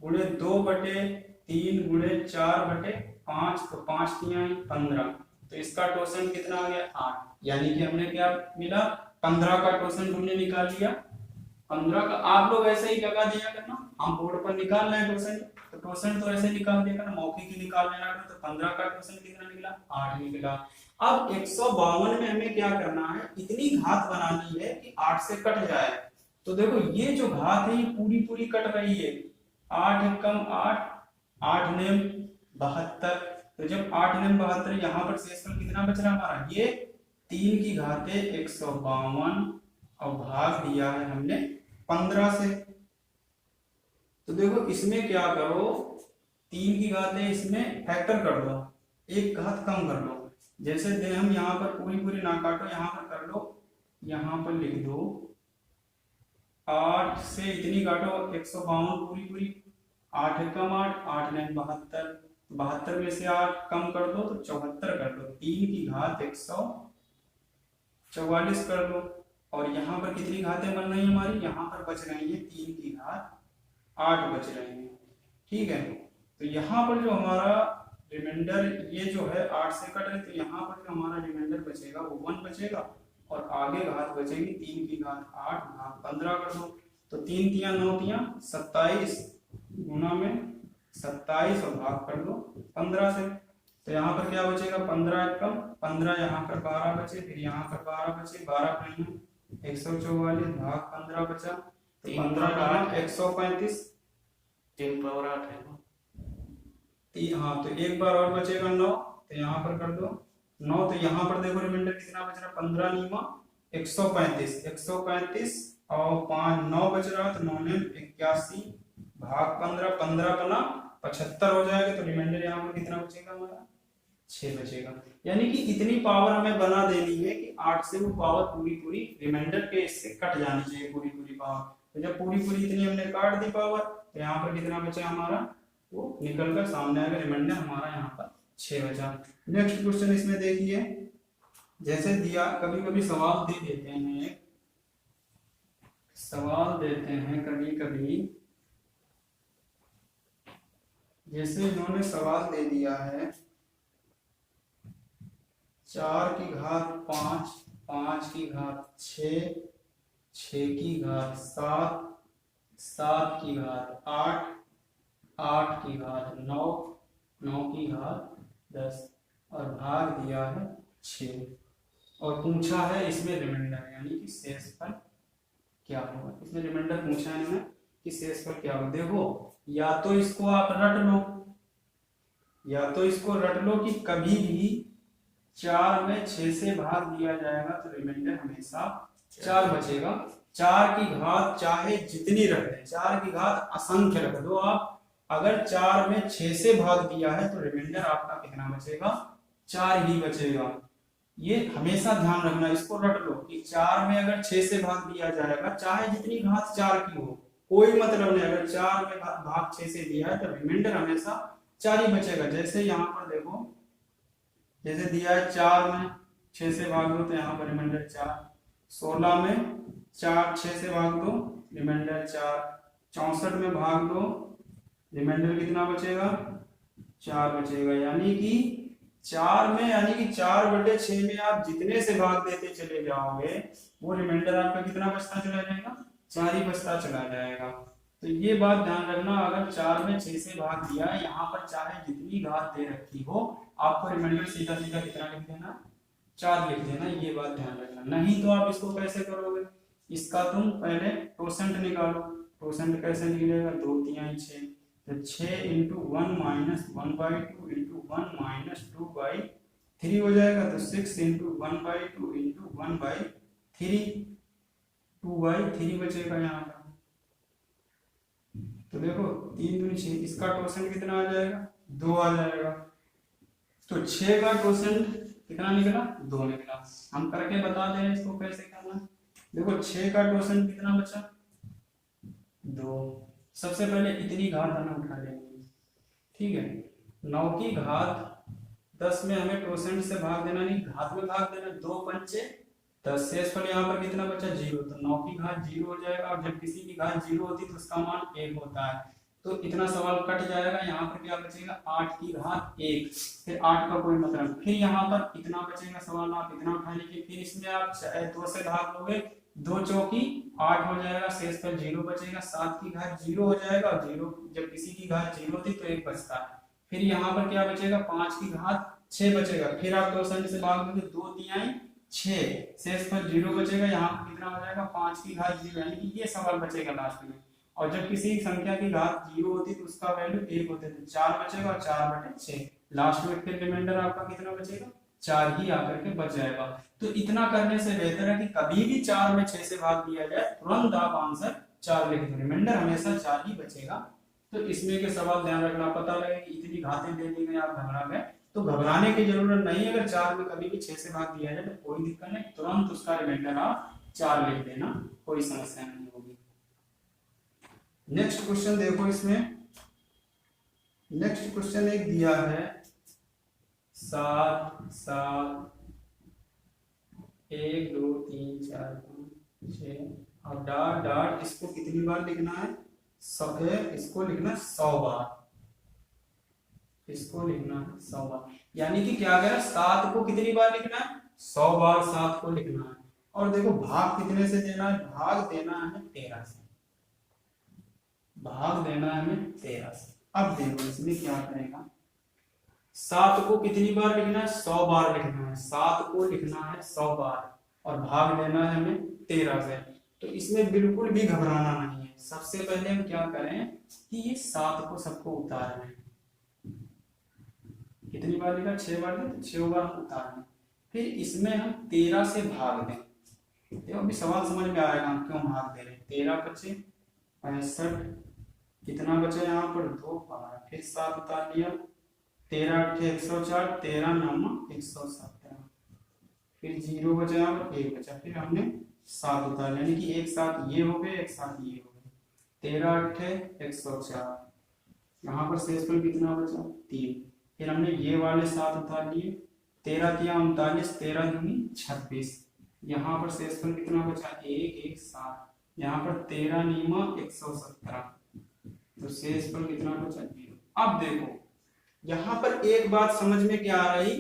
गुणे 2/3 गुणे 4/5, तो 5 3 15, तो इसका टोसेंट कितना आ गया 8, यानी कि हमने क्या मिला 15 का टोसेंट हमने निकाल लिया। 15 का आप लोग ऐसे ही लगा दिया करना, हम बोर्ड पर निकाल रहे हैं टोसेंट, तो टोसेंट तो ऐसे निकाल दिया करना, मौखिक ही निकाल लेना, तो 15 का टोसेंट कितना निकला 8 निकला। अब 152 में हमें क्या करना है, इतनी घात बनानी है कि 8 से कट जाए। तो देखो ये जो घात है ये पूरी पूरी कट रही है, 8 कम 8, 8 ने 72, तो जब 8 ने 72, यहाँ पर शेषफल कितना बच रहा है हमारा, ये 3 की घातें 152 और भाग दिया है हमने 15 से। तो देखो इसमें क्या करो, 3 की घातें इसमें फैक्टर कर दो, एक घात कम कर लो, जैसे दे हम यहाँ पर पूरी पूरी ना काटो, यहाँ पर कर लो, यहाँ पर लिख दो 8 से इतनी काटो 152 पूरी पूरी, 8 कम 8, 8 ने 72, 72 में से 8 कम कर दो तो 74 कर दो, 3 की घात 144 कर दो, और यहाँ पर कितनी घातें बन रही है हमारी, यहाँ पर बच रही है 3 की घात 8 बच रही है, ठीक है। तो यहाँ पर जो हमारा रिमाइंडर ये जो है 8 से कट रहे, तो यहाँ पर जो हमारा रिमाइंडर बचेगा वो 1 बचेगा, और आगे घात बचेगी 3 की घात 8 भाग 15 कर दो, तो 3 तियां 9 तियां 27 गुना में 27 और भाग कर दो 15 से, तो यहाँ पर क्या बचेगा 15 कम 15, यहाँ पर 12 बचे, फिर यहाँ पर 12 बचे, 12 कहीं 144 भाग 15 बचा, तो 15 का 135, 3 पावर 8 है। हाँ तो एक बार और बचेगा 9, तो यहाँ पर कर दो 9, तो यहाँ पर देखो रिमाइंडर कितना बच रहा है 15 नीमा 135, 135 और 5 9 बच रहा है, तो 9 ने 81 भाग 15, 15 बना 75 हो जाएगा, तो रिमाइंडर यहाँ पर कितना बचेगा हमारा 6 बचेगा। यानी कि इतनी पावर हमें बना देनी है कि 8 से वो पावर पूरी पूरी रिमाइंडर के इससे कट जानी चाहिए पूरी पूरी पावर, तो जब पूरी पूरी इतनी हमने काट दी पावर, तो यहाँ पर कितना बचा हमारा वो निकल कर सामने आएगा, रिमाइंडर हमारा यहाँ पर 6 बचा। नेक्स्ट क्वेश्चन इसमें देखिए, जैसे दिया कभी कभी सवाल दे देते हैं, सवाल देते हैं कभी कभी, जैसे इन्होंने सवाल दे दिया है 4 की घात 5, 5 की घात 6, 6 की घात 7, 7 की घात 8, 8 की घात 9, 9 की घात 10, और भाग दिया है 6, और पूछा है इसमें रिमाइंडर यानी कि शेषफल क्या होगा। इसमें रिमाइंडर पूछा है इन्होंने कि शेषफल क्या होगा। देखो या तो इसको आप रट लो, या तो इसको रट लो कि कभी भी 4 में 6 से भाग दिया जाएगा तो रिमाइंडर हमेशा 4 बचेगा। 4 की घात चाहे जितनी रख दें, 4 की घात असंख्य रख दो आप, अगर 4 में 6 से भाग दिया है तो रिमाइंडर आपका कितना बचेगा 4 ही बचेगा। ये हमेशा ध्यान रखना, इसको रट लो कि 4 में अगर 6 से भाग दिया जाएगा, चाहे जितनी घात 4 की हो, कोई मतलब नहीं, अगर 4 में भाग 6 से दिया है तो रिमाइंडर हमेशा 4 ही बचेगा। जैसे यहाँ पर देखो, जैसे दिया है 4 में 6 से भाग दो, तो यहाँ पर रिमाइंडर 4, 16 में 4 6 से भाग दो रिमाइंडर 4, 64 में भाग दो रिमाइंडर कितना बचेगा 4 बचेगा। यानी कि 4 में, यानी कि 4/6 में आप जितने से भाग देते चले जाओगे वो रिमाइंडर आपका कितना बचता चला जाएगा 4 ही बचता चला जाएगा। तो ये बात ध्यान रखना, अगर 4 में 6 से भाग दिया, यहाँ पर चाहे जितनी घात दे रखी हो, आपको रिमाइंडर सीधा सीधा कितना लिख देना 4 लिख देना, ये बात ध्यान रखना। नहीं तो आप इसको कैसे करोगे, इसका तुम पहले टोसेंट निकालो, टोसेंट कैसे निकलेगा 2 तिहाई 6, तो 6 × 1 - 1/2 × 1 - 2/3 हो जाएगा, तो 6 × 1/2 × 1/3 2/3 बचेगा यहाँ पर। तो देखो 3 दूनी 6, इसका टोसेंट कितना आ जाएगा 2 आ जाएगा, तो 6 का टोसेंट कितना निकला 2 निकला। हम करके बता दे रहे हैं इसको कैसे करना। देखो 6 का टोसेंट कितना बचा 2, सबसे पहले इतनी घात हमें उठा लेंगे, ठीक है। 9 की घात 10 में हमें टोसेंट से भाग देना नहीं, घात में भाग देना, 2 पंचे 10, शेषफल यहाँ पर कितना बचा 0, तो 9 की घात 0 हो जाएगा, और जब किसी की घात 0 होती है तो उसका मान 1 होता है, तो इतना सवाल कट जाएगा। यहाँ पर क्या बचेगा 8 की घात 1, फिर 8 का कोई मतलब, फिर यहाँ पर इतना बचेगा सवाल, आप इतना उठा लीजिए, फिर इसमें आप 2 से भाग दोगे, 2 चौकी 8 हो जाएगा, शेषफल 0 बचेगा, 7 की घात 0 हो जाएगा, और 0 जब किसी की घात 0 थी तो 1 बचता है। फिर यहाँ पर क्या बचेगा 5 की घात 6 बचेगा, फिर आप टोसेंट से भाग दोगे 2 तिहाई 6, शेषफल 0 बचेगा, यहाँ पर कितना हो जाएगा 5 की घात 0, यानी कि ये सवाल बचेगा लास्ट में। और जब किसी संख्या की घात 0 होती तो उसका वैल्यू 1 होता है, तो 4 बचेगा, और 4/6 लास्ट में फिर रिमाइंडर आपका कितना बचेगा 4 ही आकर के बच जाएगा। तो इतना करने से बेहतर है कि कभी भी 4 में 6 से भाग दिया जाए तुरंत आप आंसर 4 लिख दो, रिमाइंडर हमेशा 4 ही बचेगा। तो इसमें के सवाल ध्यान रखना, पता लगे कि इतनी घातें दे दी गई आप घबरा गए, तो घबराने की जरूरत नहीं, अगर 4 में कभी भी 6 से भाग दिया जाए तो कोई दिक्कत नहीं, तुरंत उसका रिमाइंडर आप 4 लिख देना, कोई समस्या नहीं होगी। नेक्स्ट क्वेश्चन देखो, इसमें नेक्स्ट क्वेश्चन एक दिया है 7 7 1 2 3 4 5 6, और डॉट डॉट इसको कितनी बार लिखना है 100, इसको लिखना 100 बार, इसको लिखना है 100 बार। यानी कि क्या करें, 7 को कितनी बार लिखना है, 100 बार 7 को लिखना है। और देखो भाग कितने से देना है, भाग देना है हमें 13 से, भाग देना है हमें 13 से। अब देखो इसमें क्या करेगा, 7 को कितनी बार लिखना है, 100 बार लिखना है, 7 को लिखना है 100 बार और भाग देना है हमें 13 से। तो इसमें बिल्कुल भी घबराना नहीं है। सबसे पहले हम क्या करें कि ये 7 को सबको उतार लें। कितनी बार लिखा, 6 बार, तो 6 बार हम उतार लें। फिर इसमें हम 13 से भाग दें। देखो अभी सवाल समझ में आएगा हम क्यों भाग दे रहे हैं। 13 बचे 65, कितना बचा यहाँ पर 2 12, फिर 7 उतार लिया, 13 8 104, 13 9 117, फिर 0 बचा यहाँ पर 1 बचा, फिर हमने 7 उतार लिया, यानी कि एक साथ ये हो गए, एक साथ ये हो गए, 13 8 104, यहाँ पर शेषफल कितना बचा 3, फिर हमने ये वाले 7 उतार लिए, 13 किया 39, 13 दूनी 26, यहाँ पर शेषफल कितना बचा 1 1 7, यहाँ पर 13 नीमा 117, तो शेषफल कितना बचा 0। अब देखो यहाँ पर एक बात समझ में क्या आ रही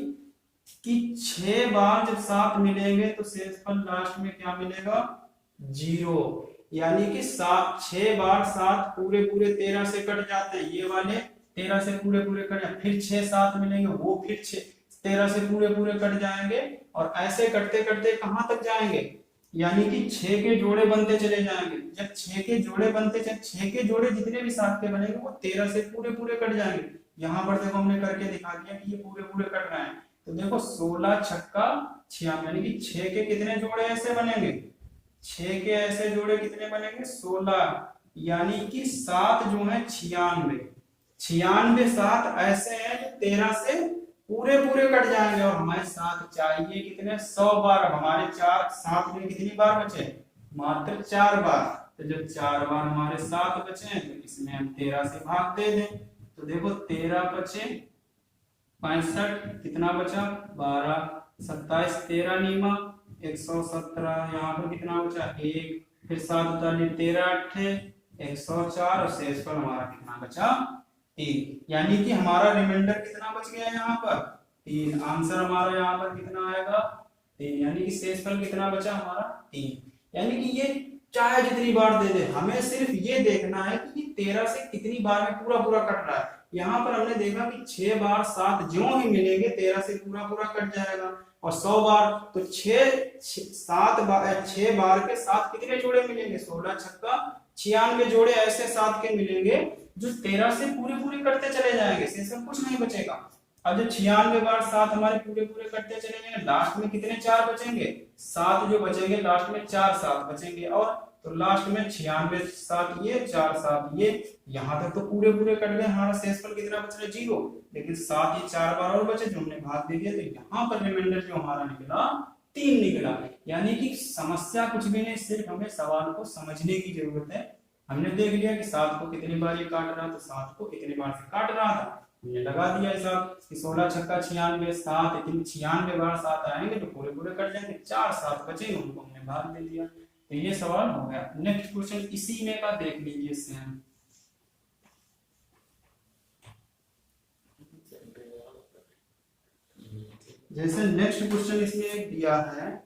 कि 6 बार जब 7 मिलेंगे तो शेषफल लास्ट में क्या मिलेगा 0, यानी कि 6 बार 7 पूरे पूरे 13 से कट जाते हैं, ये वाले 13 से पूरे पूरे कट जाते, फिर 6 7 मिलेंगे वो फिर 13 से पूरे पूरे कट जाएंगे और ऐसे कटते कटते कहां तक जाएंगे, यानी कि 6 के जोड़े बनते चले जाएंगे। जब 6 के जोड़े बनते चले, 6 के जोड़े जितने भी 7 के बनेंगे वो 13 से पूरे पूरे कट जाएंगे। यहाँ पर देखो हमने करके दिखा दिया कि ये पूरे पूरे कट रहे हैं। तो देखो 16 छक्का 96, यानी कि 6 के कितने जोड़े ऐसे बनेंगे, 6 के ऐसे जोड़े कितने बनेंगे 16, यानी कि 7 जो है 96, 96 7 ऐसे हैं जो 13 से पूरे पूरे कट जाएंगे और हमारे 7 चाहिए कितने 100 बार। हमारे 4 7 में कितनी बार बचे, मात्र 4 बार। तो जब 4 बार हमारे 7 बचे हैं तो इसमें हम 13 से भाग दे दें। तो देखो 13 बचे 65, कितना बचा 12, 27 13 नीमा 117, यहाँ पर कितना बचा 1, फिर 7 उतार लिए, 13 8 104 और शेषफल हमारा कितना बचा 3, यानी कि हमारा रिमाइंडर कितना बच गया यहाँ पर 3। आंसर हमारा यहाँ पर कितना आएगा 3, यानी कि शेषफल कितना बचा हमारा 3। यानी कि ये चाहे जितनी बार दे दे, हमें सिर्फ ये देखना है कि 13 से कितनी बार में पूरा पूरा कट रहा है। यहाँ पर हमने देखा कि 6 बार 7 जो ही मिलेंगे 13 से पूरा पूरा कट जाएगा और 100 बार तो 6 बार के 7 कितने जोड़े मिलेंगे, 16 छक्का 96 जोड़े ऐसे 7 के मिलेंगे जो 13 से पूरे पूरे कटते चले जाएंगे, शेषफल कुछ नहीं बचेगा। अब जो 96 बार 7 हमारे पूरे पूरे कटते चले जाएंगे, लास्ट में कितने 4 बचेंगे, 7 जो बचेंगे लास्ट में 4 7 बचेंगे, और तो लास्ट में 96 7 ये 4 7 ये, यहाँ तक तो पूरे पूरे कट गए। हमारा शेषफल कितना बच रहा है 0, लेकिन 7 ये 4 बार और बचे जो हमने भाग दे दिया, तो यहाँ पर रिमाइंडर जो हमारा निकला 3 निकला। यानी कि समस्या कुछ भी नहीं, सिर्फ हमें सवाल को समझने की जरूरत है। हमने देख लिया कि 7 को कितनी बार ये काट रहा था, 7 को कितनी बार से काट रहा था, हमने लगा दिया हिसाब कि 16 छक्का 96 7, लेकिन 96 बार 7 आएंगे तो पूरे पूरे कट जाएंगे, 4 7 बचेंगे उनको हमने भाग दे दिया। तो ये सवाल हो गया। नेक्स्ट क्वेश्चन इसी में का देख लीजिए सेम। जैसे नेक्स्ट क्वेश्चन इसमें एक दिया है,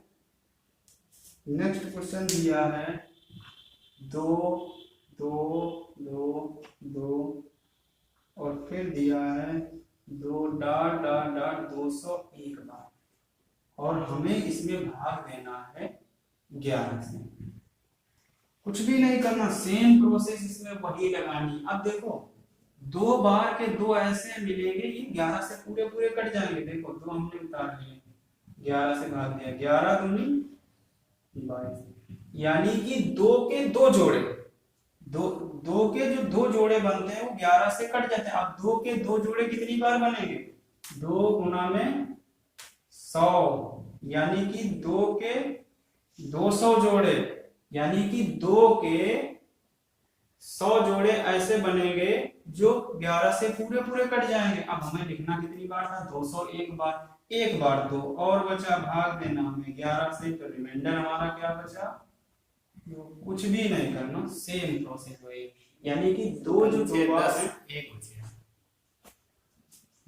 नेक्स्ट क्वेश्चन दिया है 2 2 2 2 और फिर दिया है 2 डॉट डॉट डॉट 201 बार और हमें इसमें भाग देना है 11 से। कुछ भी नहीं करना, सेम प्रोसेस इसमें वही लगानी। अब देखो 2 बार के 2 ऐसे मिलेंगे, ये 11 से पूरे पूरे कट जाएंगे। देखो 2 हमने उतार लिए, 11 से भाग दिया, 11 दूनी 22, यानी कि 2 के 2 जोड़े, दो के जो 2 जोड़े बनते हैं वो 11 से कट जाते हैं। अब 2 के 2 जोड़े कितनी बार बनेंगे, 2 गुना में 100, यानी कि 2 के 200 जोड़े, यानी कि 2 के 100 जोड़े ऐसे बनेंगे जो 11 से पूरे पूरे कट जाएंगे। अब हमें लिखना कितनी बार था 201 बार, एक बार 2 और बचा, भाग देना हमें 11 से, तो रिमाइंडर हमारा क्या बचा, कुछ भी नहीं करना, सेम प्रोसेस वही, यानी कि 2 जो 2 बार 1 बचेगा।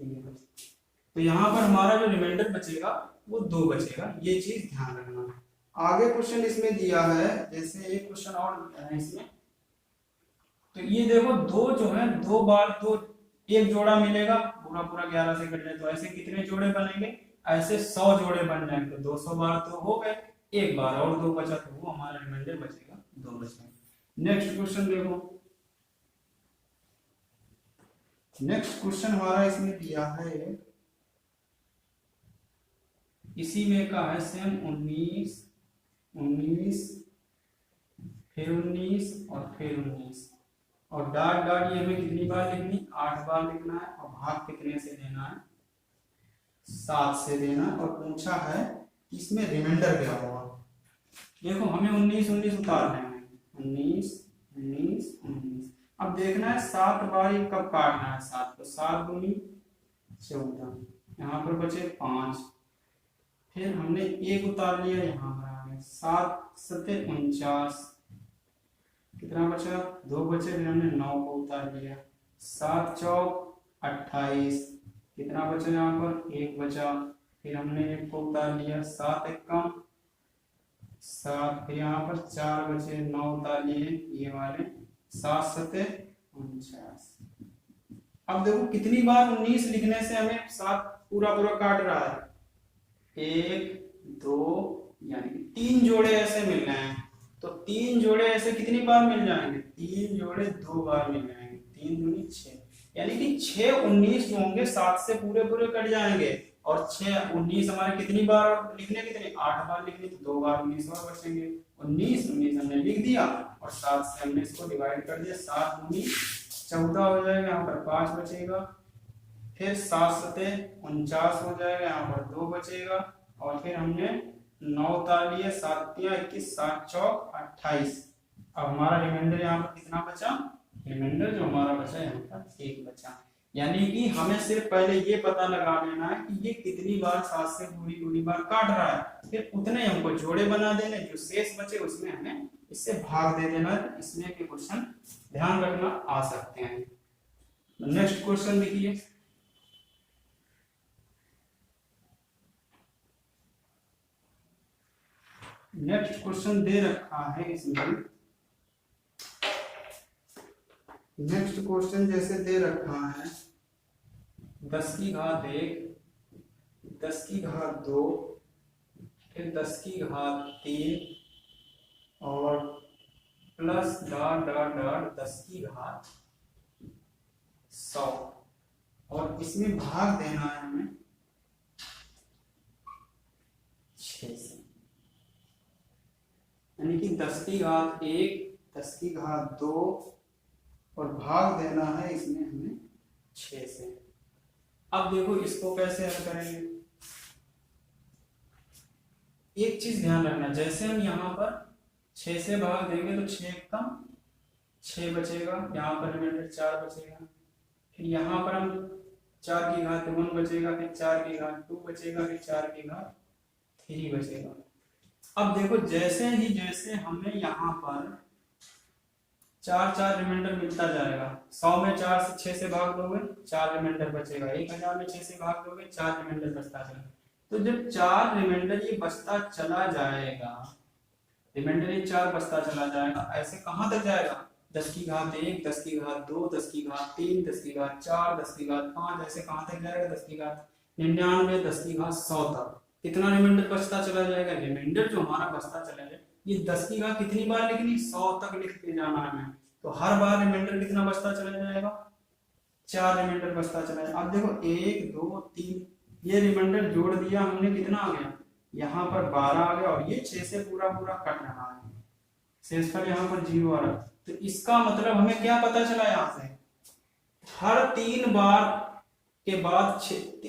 ये बचा। तो यहाँ पर हमारा जो रिमाइंडर बचेगा वो 2 बचेगा, ये चीज ध्यान रखना। आगे क्वेश्चन इसमें दिया है, जैसे एक क्वेश्चन और है इसमें, तो ये देखो 2 जो है 2 बार 2 एक जोड़ा मिलेगा, पूरा पूरा 11 से कट जाए तो ऐसे कितने जोड़े बनेंगे, ऐसे 100 जोड़े बन जाएंगे। तो 200 बार तो हो गए, एक बार और 2 बचा तो वो हमारा रिमाइंडर बचेगा 2 बचेगा। नेक्स्ट क्वेश्चन देखो, नेक्स्ट क्वेश्चन हमारा इसमें दिया है, इसी में का है सेम 19 फिर 19 और फिर 19 और डॉट डॉट ये हमें कितनी बार लिखनी, 8 बार लिखना है और भाग कितने से देना है, 7 से देना है। और पूछा है इसमें रिमाइंडर क्या होगा। देखो हमें 19 19 उतारना है, 19 19 19। अब देखना है 7 बार ये कब काटना है, 7 को 7 दूनी 14, यहाँ पर बचे 5, फिर हमने 1 उतार लिया, यहाँ पर आ गए 7 7 49, कितना बचा 2 बचे, फिर हमने 9 को उतार लिया, 7 चौक 28, कितना बचा यहाँ पर 1 बचा, फिर हमने 1 को उतार लिया, 7 एकम 7, फिर यहाँ पर 4 बचे, 9 उतार लिए ये वाले, 7 7 49। अब देखो कितनी बार 19 लिखने से हमें 7 पूरा पूरा काट रहा है, 1 2 यानी कि 3 जोड़े ऐसे मिल रहे हैं। तो 3 जोड़े ऐसे कितनी बार मिल जाएंगे, 3 जोड़े 2 बार मिल जाएंगे, 3 दूनी 6, यानी कि 6 19 जो होंगे 7 से पूरे पूरे कट जाएंगे। और 6 19 हमारे कितनी बार लिखने, कितने 8 बार लिखने, तो 2 बार 19 और बचेंगे। 19 19 हमने लिख दिया और 7 से हमने इसको डिवाइड कर दिया, 7 दूनी 14 हो जाएगा, यहाँ पर 5 बचेगा, फिर 7 7 49 हो जाएगा, यहाँ पर 2 बचेगा और फिर हमने 9 उतार लिए, 7 21, 7 चौक 28। अब हमारा रिमाइंडर यहाँ पर कितना बचा, रिमाइंडर जो हमारा बचा यहाँ पर 1 बचा। यानी कि हमें सिर्फ पहले ये पता लगा लेना है कि ये कितनी बार 7 से पूरी बार काट रहा है, फिर उतने हमको जोड़े बना देने, जो शेष बचे उसमें हमें इससे भाग दे देना है। इसमें के क्वेश्चन ध्यान रखना आ सकते हैं। नेक्स्ट क्वेश्चन देखिए, नेक्स्ट क्वेश्चन दे रखा है इसमें, नेक्स्ट क्वेश्चन जैसे दे रखा है 10 की घात 1, 10 की घात 2, फिर 10 की घात 3 और प्लस डॉट डॉट डॉट 10 की घात 100 और इसमें भाग देना है हमें 6 से, यानी कि 10 की घात 1, 10 की घात 2 और भाग देना है इसमें हमें 6 से। अब देखो इसको कैसे हल करेंगे, एक चीज ध्यान रखना, जैसे हम यहाँ पर 6 से भाग देंगे तो 6 कम 6 बचेगा, यहाँ पर रिमाइंडर 4 बचेगा, फिर यहाँ पर हम 4 की घात 1 बचेगा, फिर 4 की घात 2 बचेगा, फिर 4 की घात 3 बचेगा। अब देखो जैसे हमें यहाँ पर 4 रिमाइंडर मिलता जाएगा, 100 में 4 से 6 से भाग दोगे 4 रिमाइंडर बचेगा, 1000 में 6 से भाग दोगे 4 रिमाइंडर बचता चलेगा। तो जब 4 रिमाइंडर ये बचता चला जाएगा, रिमाइंडर ये 4 बचता चला जाएगा, ऐसे कहाँ तक जाएगा, 10 की घात 1, 10 की घात 2, 10 की घात 3, 10 की घात 4, 10 की घात 5, ऐसे कहाँ तक जाएगा, 10 की घात 99, 10 की घात 100 तक। कितना रिमाइंडर बचता चला जाएगा, रिमाइंडर जो हमारा बचता चला जाएगा, ये 10 की घात कितनी बार लिखनी, 100 तक लिखते जाना है हमें। तो हर बार रिमाइंडर कितना बचता चला जाएगा, 4 रिमाइंडर बचता चला जाएगा। अब देखो 1 2 3 ये रिमाइंडर जोड़ दिया हमने, कितना आ गया, यहाँ पर 12 आ गया और ये 6 से पूरा कट रहा है, शेषफल यहाँ पर 0 आ रहा है। तो इसका मतलब हमें क्या पता चला, यहाँ से हर 3 बार के बाद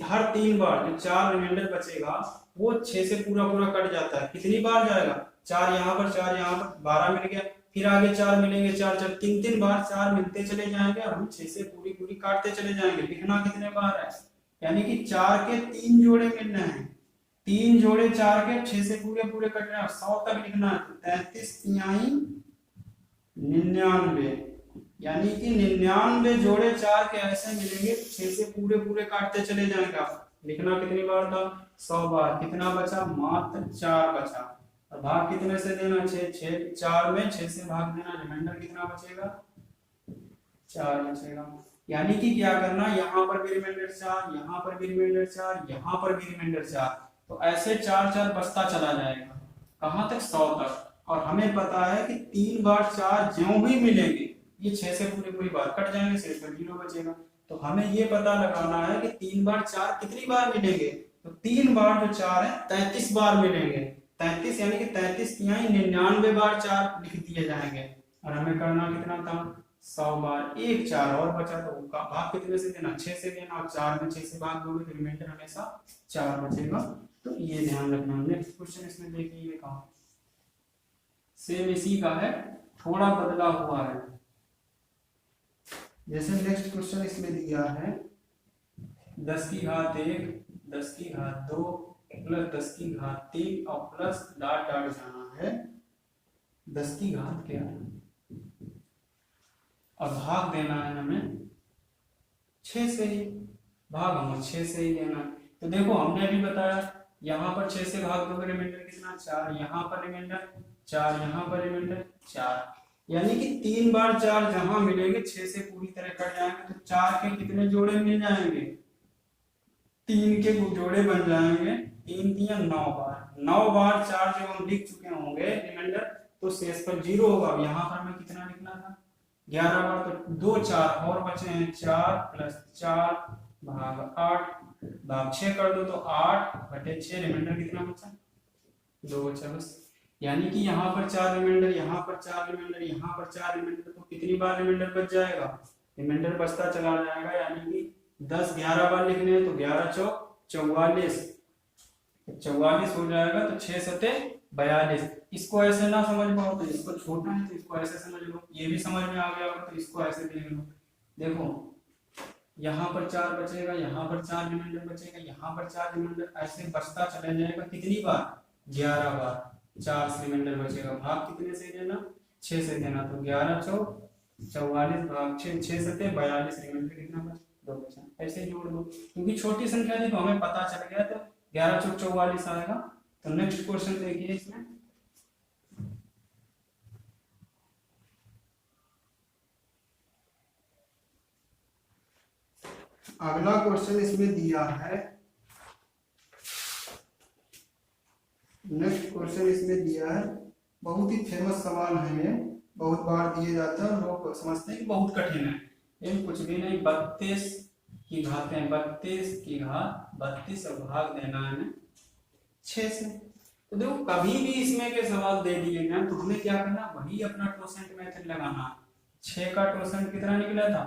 हर 3 बार जो 4 रिमाइंडर बचेगा वो 6 से पूरा कट जाता है। कितनी बार जाएगा, 4 यहाँ पर 4 यहाँ पर 12 मिल गया, फिर आगे 4 मिलेंगे, 4 4 3 बार 4 मिलते चले जाएंगे और हम 6 से पूरी काटते चले जाएंगे। लिखना कितने बार है, यानी कि 4 के 3 जोड़े मिलने हैं, 3 जोड़े 4 के 6 से पूरे कट रहे हैं, 100 तक लिखना है। 33 तिहाई 99 यानी कि 99 जोड़े 4 के ऐसे मिलेंगे, 6 से पूरे पूरे काटते चले जाएंगे। आप लिखना कितनी बार था, 100 बार। कितना बचा, मात्र 4 बचा। और भाग कितने से देना, 6 4 में 6 से भाग देना, रिमाइंडर कितना बचेगा, 4 बचेगा। यानी कि क्या करना, यहाँ पर भी रिमाइंडर 4, यहाँ पर भी रिमाइंडर 4, यहाँ पर भी रिमाइंडर 4, तो ऐसे 4 4 बचता चला जाएगा। कहाँ तक, 100 तक। और हमें पता है कि 3 बार 4 ज्यों ही मिलेंगे ये 6 से पूरी पूरी बार कट जाएंगे, शेष पर 0 बचेगा। तो हमें ये पता लगाना है कि 3 बार 4 कितनी बार मिलेंगे। तो 3 बार जो 4 है 33 बार मिलेंगे। 33 यानी कि 33 तिहाई 99 बार 4 लिख दिए जाएंगे। और हमें करना कितना था, 100 बार। एक 4 और बचा, तो उसका भाग कितने से देना, 6 से देना। और 4 में 6 से भाग दोगे तो रिमाइंडर हमेशा 4 बचेगा। तो ये ध्यान रखना। नेक्स्ट क्वेश्चन इसमें देखिए, ये कहा सेम इसी का है, थोड़ा बदला हुआ है। जैसे नेक्स्ट क्वेश्चन इसमें दिया है 10 की घात 1, 10 की घात 2 प्लस 10 की घात 3 और प्लस डॉट डॉट जाना है 10 की घात क्या है, और भाग देना है हमें 6 से ही। भाग हमें 6 से ही देना है। तो देखो हमने अभी बताया, यहाँ पर 6 से भाग दोगे रिमाइंडर कितना, 4। यहाँ पर रिमाइंडर 4, यहाँ पर रिमाइंडर 4। यानी कि 3 बार 4 जहां मिलेंगे 6 से पूरी तरह कट जाएंगे। तो 4 के कितने जोड़े मिल जाएंगे, 3 के जोड़े बन जाएंगे। 3 तिया 9 बार। 9 बार 4 जब हम लिख चुके होंगे रिमाइंडर, तो शेष पर 0 होगा। यहाँ पर हमें कितना लिखना था, 11 बार। तो 2 4 और बचे हैं, 4 प्लस 4 भाग 8 भाग 6 कर दो तो 8 बटे 6, रिमाइंडर कितना बचा, 2 बचा बस। यानी कि यहाँ पर 4 रिमाइंडर, यहाँ पर 4 रिमाइंडर, यहाँ पर 4 रिमाइंडर, तो कितनी बार रिमाइंडर बच जाएगा, रिमाइंडर बचता चला जाएगा। यानी कि 10 11 बार लिखने हैं तो 11 चौक 44, 44 हो जाएगा। तो 6 सते 42। इसको ऐसे ना समझ पाओ तो इसको छोटा है तो इसको ऐसे समझ लो। ये भी समझ में आ गया होगा तो इसको ऐसे देख लो। देखो यहाँ पर 4 बचेगा, यहाँ पर 4 रिमाइंडर बचेगा, यहाँ पर 4 रिमाइंडर, ऐसे बचता चला जाएगा। कितनी बार, 11 बार। 4 से रिमाइंडर बचेगा। भाग कितने से देना, 6 से देना। तो 11 चौक 44 भाग 6, 6 सते 42, रिमाइंडर कितना बचा, 2 बचा। ऐसे जोड़ दो, क्योंकि छोटी संख्या थी तो हमें पता चल गया। तो 11 चौक 44 आएगा। तो नेक्स्ट क्वेश्चन देखिए इसमें, अगला क्वेश्चन इसमें दिया है, नेक्स्ट क्वेश्चन इसमें दिया है, बहुत ही फेमस सवाल है ये, बहुत बार दिए जाते हैं। लोग समझते हैं कि बहुत कठिन है, लेकिन कुछ भी नहीं। 32 की घातें, 32 की घात 32 और भाग देना है 6 से। तो देखो कभी भी इसमें के सवाल दे दिए गए तो हमें क्या करना, वही अपना टोसेंट मेथड लगाना। 6 का टोसेंट कितना निकला था,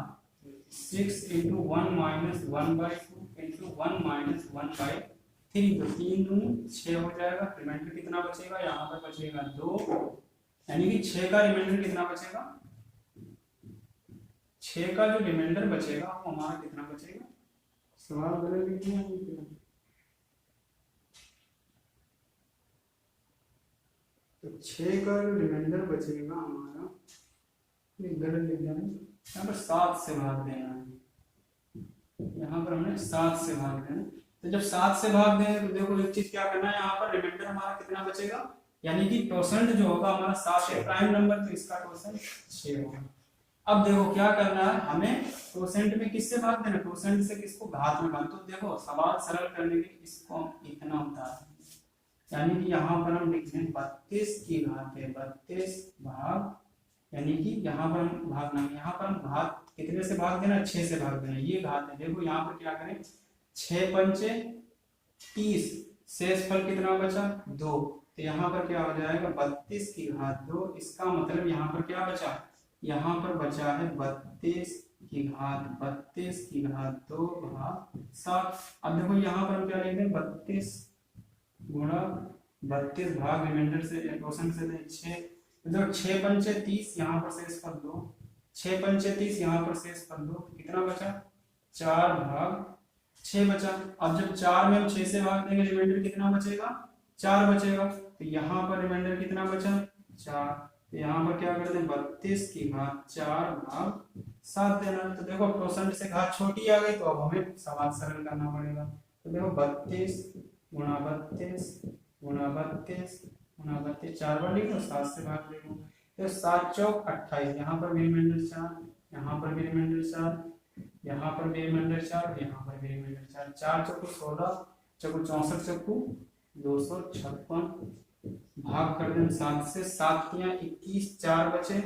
6 × 1 - 1/2 × 1 - 1/3। तो 3 दूनी 6 हो जाएगा। रिमाइंडर कितना बचेगा, यहाँ पर बचेगा 2। यानी कि 6 का रिमाइंडर कितना बचेगा, 6 का जो रिमाइंडर बचेगा वो हमारा कितना बचेगा, सवाल गलत लिख दिया। तो 6 का जो रिमाइंडर बचेगा हमारा, गलत लिख दिया, यहाँ पर 7 से भाग देना है। यहाँ पर हमने 7 से भाग देना। तो जब 7 से भाग देंगे तो देखो एक चीज क्या करना है, यहाँ पर रिमाइंडर हमारा कितना बचेगा, यानी कि टोसेंट जो होगा हमारा 7 है, प्राइम नंबर, तो इसका टोसेंट 6 होगा। अब देखो क्या करना है, हमें टोसेंट में किससे भाग देना, टोसेंट से किसको, घात में भाग। तो देखो सवाल सरल करने के लिए इसको इतना होता है, यानी कि यहाँ पर हम लिखते हैं 32 की घात है 32 भाग, यानी कि यहाँ पर हम भागना, यहाँ पर हम घात कितने से भाग देना, 6 से भाग देना। ये घात है। देखो यहाँ पर क्या करें, 6 पंचे 30, शेष फल कितना बचा, 2। तो यहाँ पर क्या हो जाएगा, 32 की घात 2। इसका मतलब यहाँ पर क्या बचा, यहाँ पर बचा है 32 की घात 2 भाग 7। अब देखो यहाँ पर हम क्या लिखते हैं, 32 गुणा 32 भाग रिमाइंडर से टोसेंट से 6। मतलब 6 पंचे 30, यहाँ पर शेष फल 2। 6 पंचे 30, यहाँ पर शेष फल 2। कितना बचा, 4 भाग 6 बचा। अब जब 4 में हम 6 से भाग देंगे रिमाइंडर कितना बचेगा, 4 बचेगा। तो यहाँ पर रिमाइंडर कितना बचा, 4। तो यहाँ पर क्या करते हैं 32 की घात 4 भाग 7 देना है। तो देखो टोसेंट से घात छोटी आ गई तो अब हमें सवाल सरल करना पड़ेगा। तो देखो 32 गुणा 32 गुणा 32 गुणा 32 4 बार लिखो 7 से भाग लिखो। तो 7 चौक 28, यहाँ पर भी रिमाइंडर 4, यहाँ पर भी रिमाइंडर 4, यहाँ पर भी रिमाइंडर 4, यहाँ पर भी रिमाइंडर 4, 4 चौको 16 चौको 64 चौको 256 भाग कर दें 7 से, 7 तियां 21, 4 बचे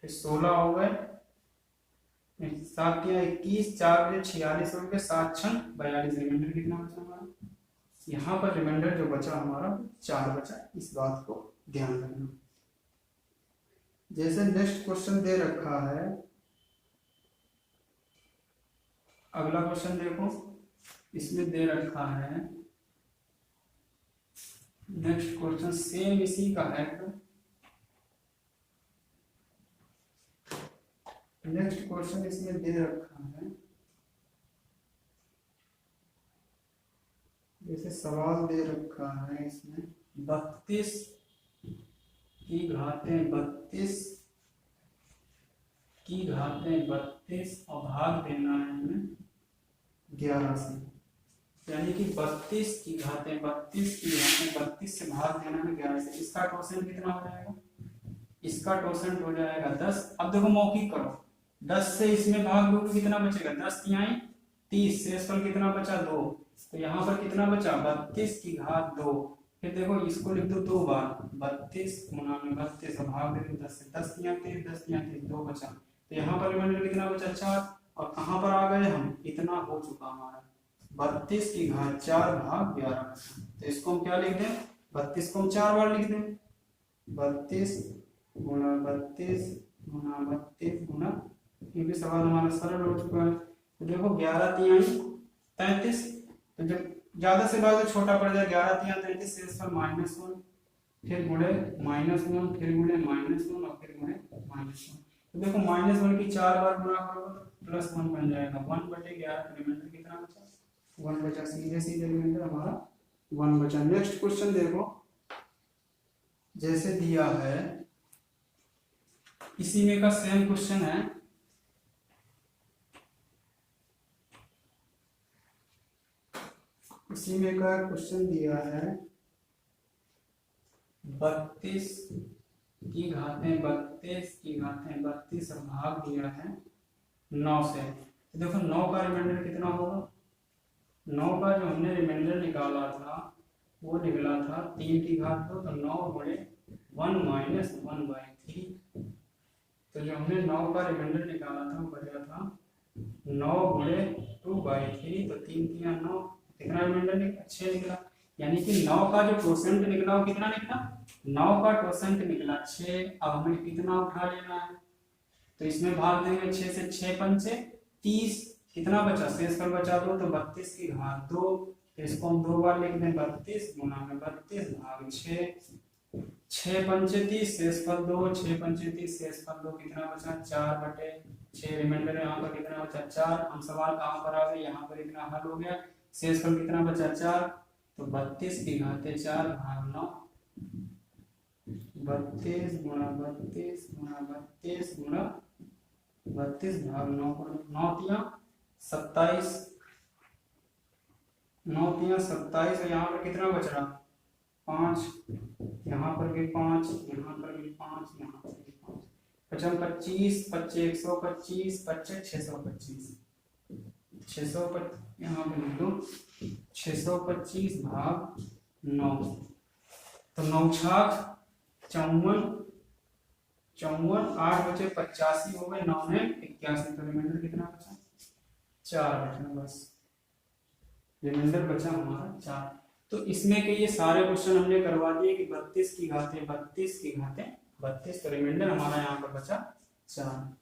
फिर 16 हो गए, 7 तियां 21, 4 बचे 46 हो गए, 7 छन 42, रिमाइंडर कितना बचा हमारा? यहाँ पर रिमाइंडर जो बचा हमारा 4 बचा। इस बात को ध्यान रखना। जैसे नेक्स्ट क्वेश्चन दे रखा है, अगला क्वेश्चन देखो, इसमें दे रखा है नेक्स्ट क्वेश्चन सेम इसी का है। नेक्स्ट क्वेश्चन इसमें दे रखा है, जैसे सवाल दे रखा है इसमें 32 की घातें 32 की घातें 32 और भाग देना है हमें 11 से, यानी कि 32 की घातें 32 की घातें 32 से भाग देना है 11 से। इसका टोसेंट कितना हो जाएगा? इसका टोसेंट हो जाएगा 10। अब देखो मौखिक करो, 10 से इसमें भाग दो तो कितना बचेगा? 10 तिहाई 30, शेषफल कितना बचा? 2। तो यहाँ पर कितना बचा? 32 की घात 2। फिर देखो इसको लिख दो 2 बार, 32 गुणा में 32 और भाग दे दो 10 से, 10 तिहाई 30, 10 तिहाई 30, 2 बचा। तो यहाँ पर रिमाइंडर कितना बचा? 4। और कहाँ पर आ गए हम? इतना हो चुका हमारा 32 की घात 4 भाग 11। तो इसको हम क्या लिख दें? 32 को हम 4 बार लिख दें, 32 गुणा 32 गुणा 32 गुणा, क्योंकि सवाल हमारा सरल हो चुका है। तो देखो 11 तिहाई 33, तो जब ज्यादा से भाग तो छोटा पड़ जाए, 11 तिहाई 33, शेषफल -1, फिर गुणे -1, फिर गुणे -1 और फिर गुणे -1। तो देखो -1 की 4 बार गुणा करोगे तो +1 बन जाएगा। 1/11 रिमाइंडर कितना बचा? 1 बचा। सीधे सीधे रिमाइंडर हमारा 1 बचा। नेक्स्ट क्वेश्चन देखो, जैसे दिया है इसी में का सेम क्वेश्चन है। इसी में का क्वेश्चन दिया है 32 की घातें 32 की घातें 32 और भाग दिया है 9 से। तो देखो 9 का रिमाइंडर कितना होगा? 9 का जो हमने रिमाइंडर निकाला था वो निकला था 3 की घात 2, तो 9 गुणे 1 माइनस 1/3। तो जो हमने 9 का रिमाइंडर निकाला था वो बचा था 9 गुणे 2/3, तो 3 तिहाई 9, कितना रिमाइंडर निकला? 6 निकला। यानी कि 9 का जो टोसेंट निकला वो कितना निकला? 9 का टोसेंट निकला 6। अब हमें कितना उठा लेना है? तो इसमें भाग देंगे 6 से, 6 पंचे 30, कितना बचा? शेषफल बचा 2, तो 32 की घात 2। तो इसको हम 2 बार लिख दें, 32 गुणा में 32 भाग 6, 6 पंचे 30, शेषफल 2, 6 पंचे 30, शेषफल 2, कितना बचा? 4/6। रिमाइंडर यहाँ पर कितना बचा? 4। हम सवाल कहाँ पर आ गए? यहाँ पर इतना हल हो गया। शेषफल कितना बचा? 4। तो 32 की घातें 4 भाग 9, 32 गुणा 32 गुणा 32 गुणा 32 भाग 9, 9 तिहाई 27, 9 तिहाई 27। और यहाँ पर कितना बच रहा? 5, यहाँ पर भी 5, यहाँ पर भी 5, यहाँ पर भी 5, 25, 25, 125, 25, 625, 625, यहाँ पे लिख दो 625 भाग 9। तो 9 छाक 54, 8 बचे 85 हो गए, 9 ने 81। तो रिमाइंडर कितना बचा? 4 बचा। बस रिमाइंडर बचा हमारा 4। तो इसमें के ये सारे क्वेश्चन हमने करवा दिए कि 32 की घातें 32 की घातें 32, तो रिमाइंडर हमारा यहाँ पर बचा 4।